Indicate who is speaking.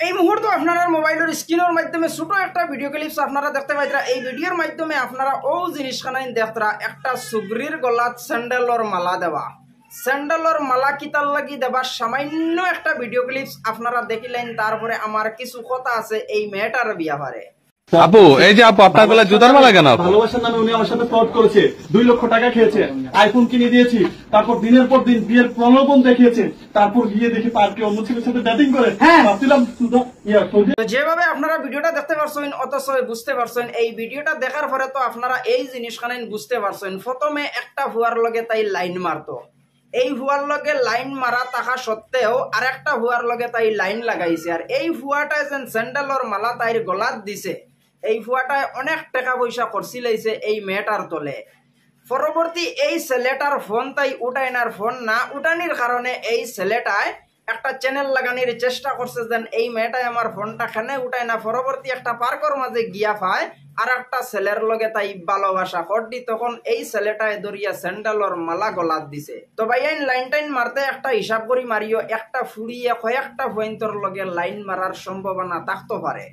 Speaker 1: এই মুহূর্তে আপনারা মোবাইলের স্ক্রিনের মাধ্যমে ছোট একটা ভিডিও ক্লিপস আপনারা দেখতে পাইতরা। এই ভিডিওর মাধ্যমে আপনারা ও জিনিসখানাই দেখতরা একটা সুগ্রির গলাত স্যান্ডেলর মালা দেওয়া। স্যান্ডেলর মালা কিতার লাগি দেবা সামান্য একটা ভিডিও ক্লিপস আপনারা দেখিলেন। তারপরে আমার কিছু কথা আছে এই মেয়েটার ব্যাপারে।
Speaker 2: আপু এই যে আপু আপনার গলায় জুতার মালা কেন?
Speaker 3: ভালোবাসার নামে উনি আমার সাথে ফ্রড করেছে, 2 লক্ষ টাকা খেয়েছে, আইফোন কিনে দিয়েছি, তারপর দিনের পর দিন বিয়ের প্রলোভন দেখিয়েছে, তারপর গিয়ে দেখি পার্কে অন্য ছেলের সাথে ডেটিং করে। ভাবছিলাম
Speaker 1: যেভাবে আপনারা ভিডিওটা দেখতে পারছেন অথচ বুঝতে পারছেন, এই ভিডিওটা দেখার পরে তো আপনারা এই জিনিসখানে বুঝতে পারছেন। প্রথমে একটা ভুয়ার লগে তাই লাইন মারতো, এই ভুয়ার লগে লাইন মারা থাকা সত্ত্বেও আর একটা ভুয়ার লগে তাই লাইন লাগাইছে। আর এই ভুয়াটায় যেন স্যান্ডেলর মালা তাইর গলাত দিছে, এই ভুয়াটায় অনেক টাকা পয়সা খরচি লাইছে এই মেয়েটার তলে। পরবর্তী এই ছেলেটার ফোন তাই উঠাইনার ফোন না উঠানির কারণে এই ছেলেটায় একটা চ্যানেল লাগানির চেষ্টা করছে যেন এই মেয়েটাই আমার ফোনটা খানে উঠায় না। পরবর্তী একটা পার্কর মাঝে গিয়া পায় আর একটা ছেলের লগে তাই ভালোবাসা করদি, তখন এই ছেলেটায় দরিয়া স্যান্ডেলর মালা গলাত দিছে। তো ভাই আইন লাইন টাইন মারতে একটা হিসাব করি মারিও, একটা ফুড়িয়ে কয়েকটা পয়েন্টর লগে লাইন মারার সম্ভাবনা থাকতে পারে।